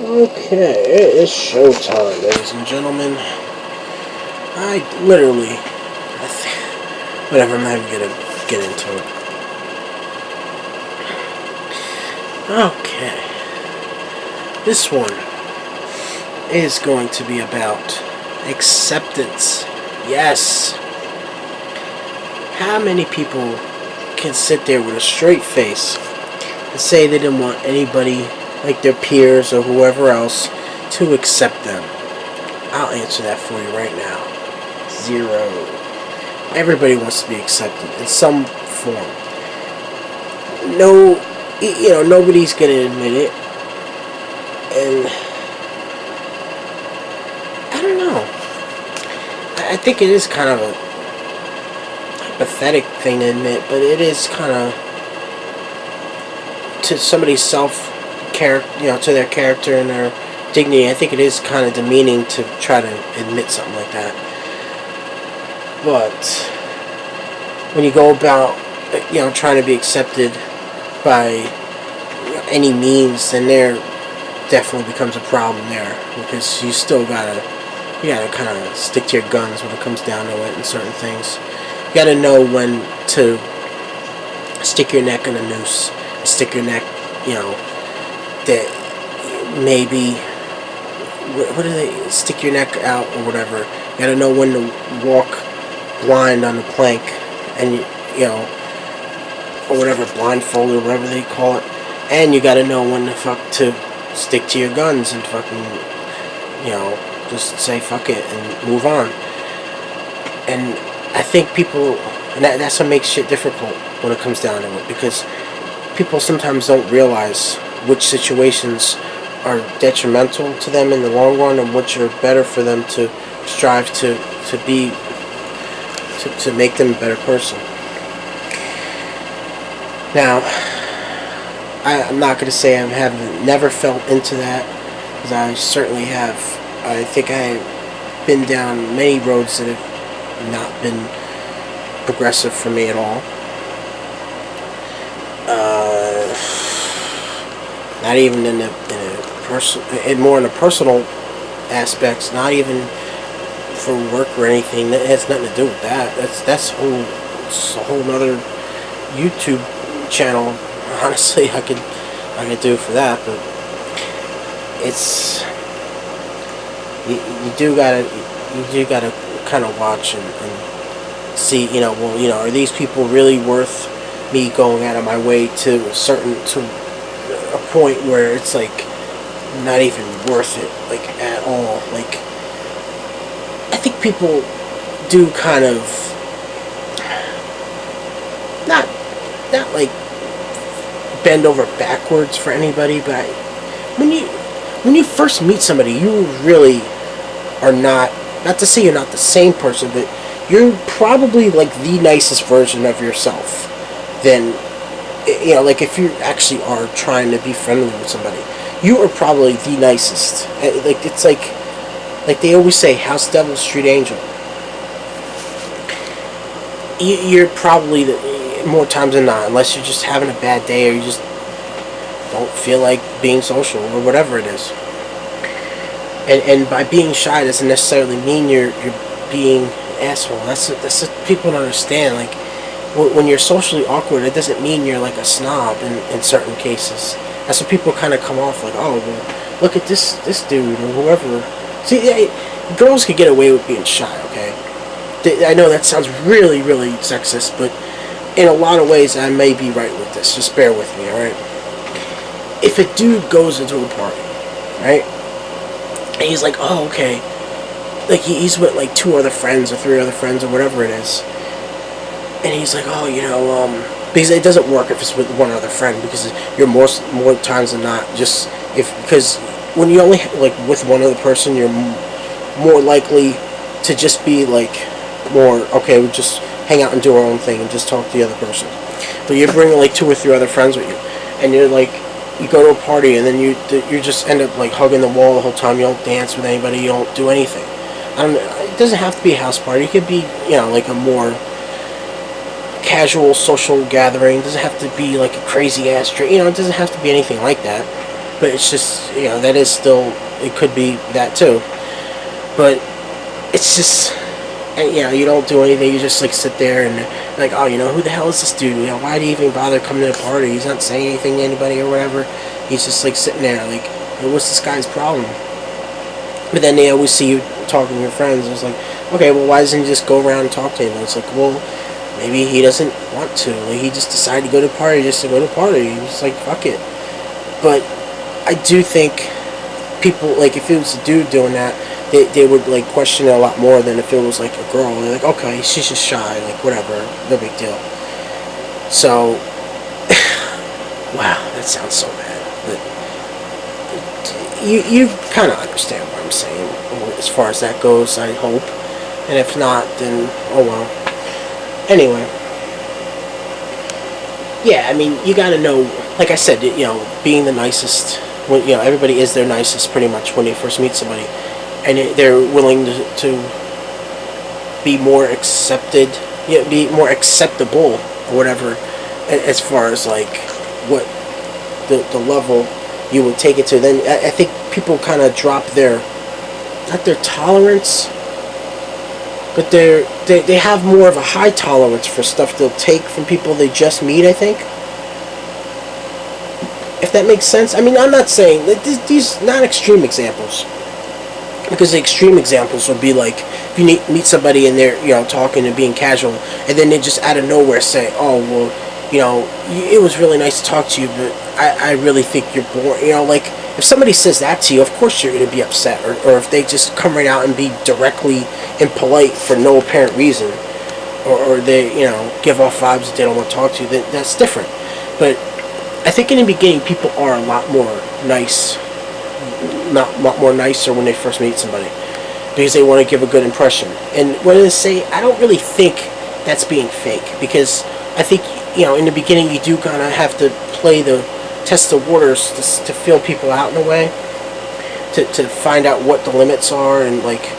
Okay, it is showtime, ladies and gentlemen. I literally, whatever, I'm not even gonna get into it. Okay, this one is going to be about acceptance. Yes. How many people can sit there with a straight face and say they didn't want anybody, like their peers or whoever else, to accept them? I'll answer that for you right now. Zero. Everybody wants to be accepted in some form. No, nobody's gonna admit it, and I don't know. I think it is kind of a pathetic thing to admit, but it is kind of to somebody's to their character and their dignity. I think it is kind of demeaning to try to admit something like that. But when you go about, trying to be accepted by any means, then there definitely becomes a problem there, because you gotta kind of stick to your guns when it comes down to it in certain things. You gotta know when to stick your neck in a noose, stick your neck, that maybe, what do they, stick your neck out or whatever. You gotta know when to walk blind on the plank, and or whatever, blindfolded, or whatever they call it. And you gotta know when to stick to your guns and fucking, just say fuck it and move on. And I think people, and that's what makes shit difficult when it comes down to it, because people sometimes don't realize which situations are detrimental to them in the long run, and which are better for them to strive to be, to make them a better person. Now, I'm not going to say I have never felt into that, because I certainly have. I think I've been down many roads that have not been progressive for me at all. Not even in more in the personal aspects. Not even for work or anything. That has nothing to do with that. It's a whole nother YouTube channel. Honestly, I could do for that, but it's you do gotta kind of watch and see, are these people really worth me going out of my way to a point where it's like not even worth it, like at all. Like, I think people do kind of not like bend over backwards for anybody, but when you first meet somebody, you really are not to say you're not the same person, but you're probably like the nicest version of yourself. Then, like if you actually are trying to be friendly with somebody, you are probably the nicest. Like, it's like they always say, house devil, street angel. You're probably more times than not, unless you're just having a bad day or you just don't feel like being social or whatever it is. And by being shy doesn't necessarily mean you're being an asshole. That's what people don't understand. Like, when you're socially awkward, it doesn't mean you're like a snob in certain cases. That's what people kind of come off like, oh, well, look at this dude or whoever. See, girls could get away with being shy, okay? I know that sounds really, really sexist, but in a lot of ways I may be right with this. Just bear with me, alright? If a dude goes into a party, right, and he's like, oh, okay, like he's with like 2 other friends or 3 other friends or whatever it is, and he's like, oh, because it doesn't work if it's with one other friend, because you're more times than not because when you only like with one other person, you're more likely to just be like more, okay, we just hang out and do our own thing and just talk to the other person. But you're bringing like 2 or 3 other friends with you, and you're like, you go to a party and then you just end up like hugging the wall the whole time. You don't dance with anybody. You don't do anything. It doesn't have to be a house party. It could be, like a more casual social gathering. It doesn't have to be like a crazy ass trip. It doesn't have to be anything like that. But it's just, that is still, it could be that too. But it's just, and, you don't do anything. You just like sit there and like, oh, who the hell is this dude? Why do you even bother coming to the party? He's not saying anything to anybody or whatever. He's just like sitting there, like, what's this guy's problem? But then they always see you talking to your friends. It's like, okay, well, why doesn't he just go around and talk to him? And it's like, well, maybe he doesn't want to. Like, he just decided to go to the party just to go to the party. He's like, fuck it. But I do think people, like, if it was a dude doing that, they would, like, question it a lot more than if it was, like, a girl. They're like, okay, she's just shy, like, whatever, no big deal. So, wow, that sounds so bad. But you kind of understand what I'm saying as far as that goes, I hope. And if not, then, oh well. Anyway. Yeah, I mean, you gotta know, like I said, being the nicest, when, everybody is their nicest pretty much when they first meet somebody. And they're willing to be more accepted, be more acceptable or whatever, as far as like what the level you would take it to. Then I think people kind of drop not their tolerance, but they have more of a high tolerance for stuff they'll take from people they just meet, I think. If that makes sense. I mean, I'm not saying that these not extreme examples. Because the extreme examples would be like, if you meet somebody and they're, talking and being casual, and then they just out of nowhere say, oh, well, it was really nice to talk to you, but I really think you're boring. Like, if somebody says that to you, of course you're going to be upset. Or if they just come right out and be directly impolite for no apparent reason, or they, give off vibes that they don't want to talk to you, then that's different. But I think in the beginning, people are a lot more nice. Not a lot more nicer when they first meet somebody, because they want to give a good impression. And when I say, I don't really think that's being fake, because I think, in the beginning you do kind of have to test the waters to feel people out in a way, to find out what the limits are, and like,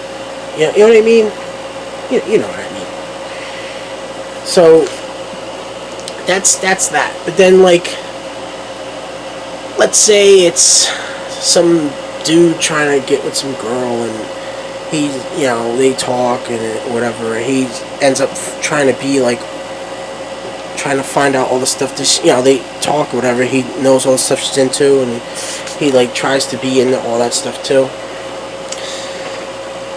you know what I mean? You know what I mean. So that's that. But then, like, let's say it's some dude trying to get with some girl, and he's, they talk and whatever, and he ends up trying to find out all the stuff that they talk or whatever. He knows all the stuff she's into, and he like tries to be into all that stuff too.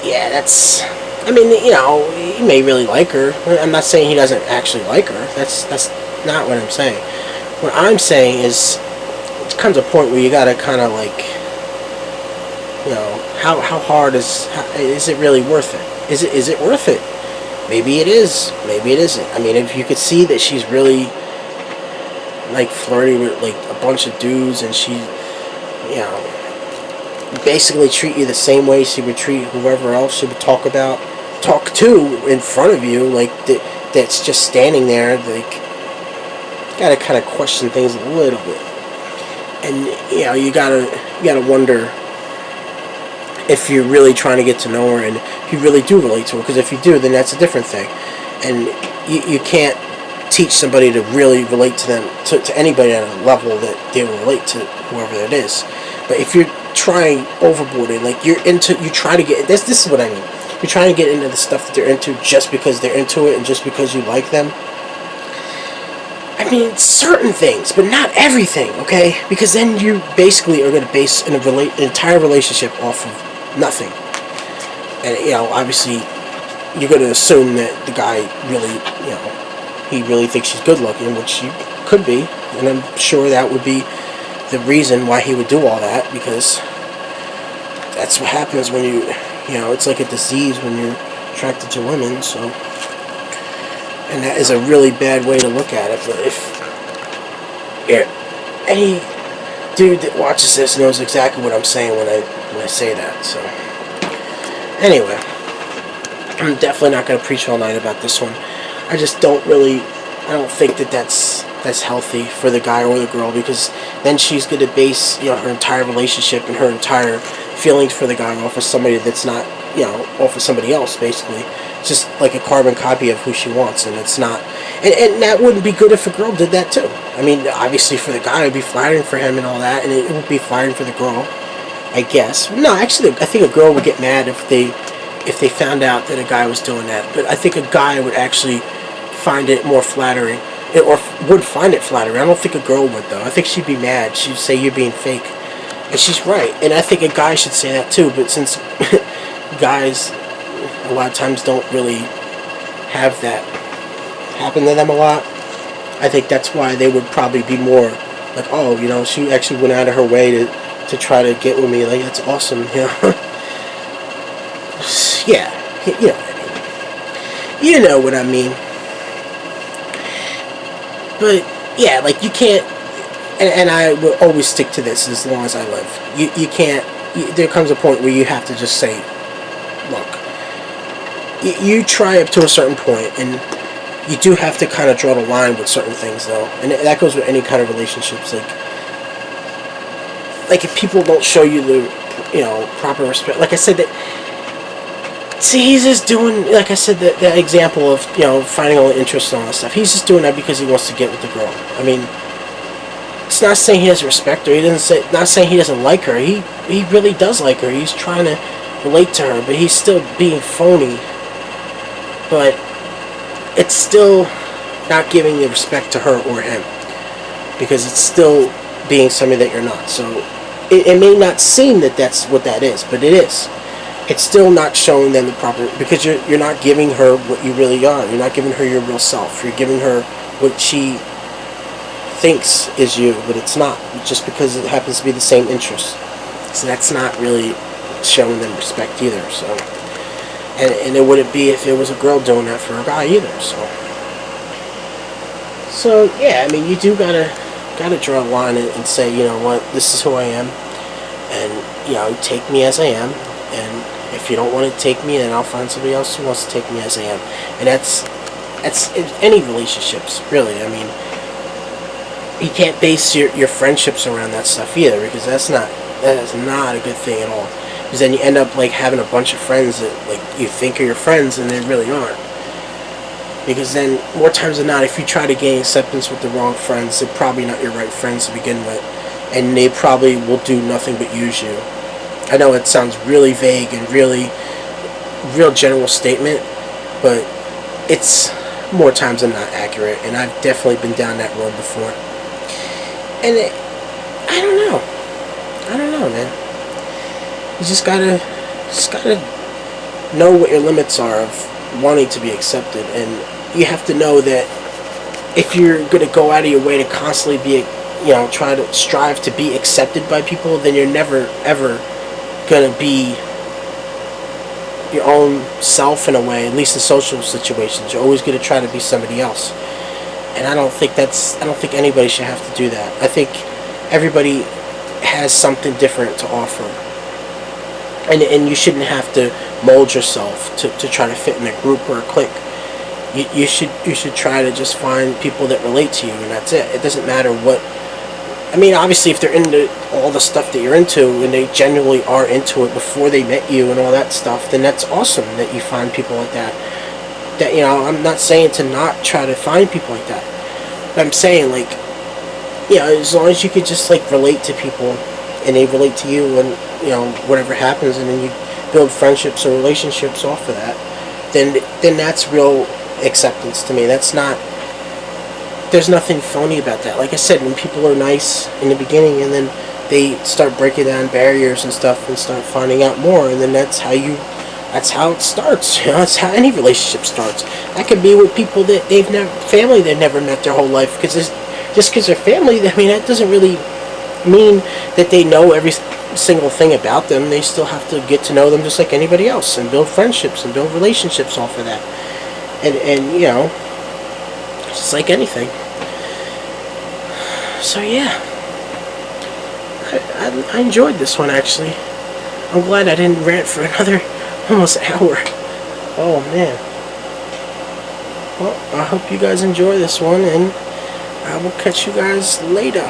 Yeah, that's, I mean, he may really like her. I'm not saying he doesn't actually like her. That's not what I'm saying. What I'm saying is, it comes a point where you gotta kind of like, how hard is it really worth it? Is it worth it? Maybe it is. Maybe it isn't. I mean, if you could see that she's really like flirting with like a bunch of dudes, and she, basically treat you the same way she would treat whoever else she would talk to in front of you, like that's just standing there, like, you gotta kind of question things a little bit, and you gotta wonder if you're really trying to get to know her, and if you really do relate to her. Because if you do, then that's a different thing. And you can't teach somebody to really relate to them, to anybody at a level that they will relate to whoever it is. But if you're trying overboard, and like you try to get this is what I mean. You're trying to get into the stuff that they're into just because they're into it, and just because you like them. I mean, certain things, but not everything, okay? Because then you basically are going to base an entire relationship off of nothing. And, obviously, you're going to assume that the guy really, he really thinks she's good looking, which he could be. And I'm sure that would be the reason why he would do all that, because that's what happens when it's like a disease when you're attracted to women, so. And that is a really bad way to look at it. But if any dude that watches this knows exactly what I'm saying when I say that. So anyway, I'm definitely not going to preach all night about this one. I just don't think that's healthy for the guy or the girl, because then she's going to base her entire relationship and her entire feelings for the guy off of somebody that's not, off of somebody else, basically. It's just like a carbon copy of who she wants, and it's not. And that wouldn't be good if a girl did that too. I mean, obviously for the guy, it'd be flattering for him and all that, and it would be flattering for the girl, I guess. No, actually, I think a girl would get mad if they found out that a guy was doing that. But I think a guy would actually find it more flattering, or would find it flattering. I don't think a girl would, though. I think she'd be mad. She'd say you're being fake. And she's right. And I think a guy should say that too. But since guys a lot of times don't really have that happen to them a lot, I think that's why they would probably be more like, oh, she actually went out of her way to try to get with me. Like, that's awesome, Yeah, you know what I mean. But yeah, like, you can't, and I will always stick to this as long as I live. You can't. There comes a point where you have to just say, look, you try up to a certain point, and you do have to kind of draw the line with certain things, though, and that goes with any kind of relationships. Like if people don't show you the proper respect, like I said, that, see, he's just doing, like I said, that example of finding all the interest and all that stuff. He's just doing that because he wants to get with the girl. I mean, it's not saying he doesn't respect her. Not saying he doesn't like her. He really does like her. He's trying to relate to her, but he's still being phony. But it's still not giving the respect to her or him, because it's still being somebody that you're not. So it may not seem that that's what that is, but it is. It's still not showing them the proper, because you're not giving her what you really are. You're not giving her your real self. You're giving her what she thinks is you, but it's not, just because it happens to be the same interest. So that's not really showing them respect either. So and it wouldn't be if it was a girl doing that for a guy either. So yeah, I mean, you do gotta draw a line and say, you know what, this is who I am, and take me as I am, and if you don't want to take me, then I'll find somebody else who wants to take me as I am. And that's in any relationships, really. I mean, you can't base your friendships around that stuff either, because that is not a good thing at all. Because then you end up like having a bunch of friends that like you think are your friends and they really aren't. Because then more times than not, if you try to gain acceptance with the wrong friends, they're probably not your right friends to begin with, and they probably will do nothing but use you. I know it sounds really vague and real general statement, but it's more times than not accurate, and I've definitely been down that road before. And I don't know, man. You just gotta know what your limits are of wanting to be accepted, and you have to know that if you're gonna go out of your way to constantly be, try to strive to be accepted by people, then you're never ever gonna be your own self in a way. At least in social situations, you're always gonna try to be somebody else. And I don't think anybody should have to do that. I think everybody has something different to offer. And you shouldn't have to mold yourself to try to fit in a group or a clique. You should try to just find people that relate to you, and that's it. It doesn't matter what. I mean, obviously, if they're into all the stuff that you're into, and they genuinely are into it before they met you and all that stuff, then that's awesome that you find people like that. I'm not saying to not try to find people like that. But I'm saying, like, as long as you could just, like, relate to people, and they relate to you, and, whatever happens, and then you build friendships or relationships off of that, then that's real acceptance to me. There's nothing phony about that. Like I said, when people are nice in the beginning, and then they start breaking down barriers and stuff, and start finding out more, and then that's how it starts. That's how any relationship starts. That could be with people that family they've never met their whole life, because just because they're family, I mean, that doesn't really mean that they know every single thing about them. They still have to get to know them just like anybody else, and build friendships and build relationships off of that. And just like anything. So yeah, I enjoyed this one, actually. I'm glad I didn't rant for another almost hour. Oh man. Well, I hope you guys enjoy this one, and I will catch you guys later.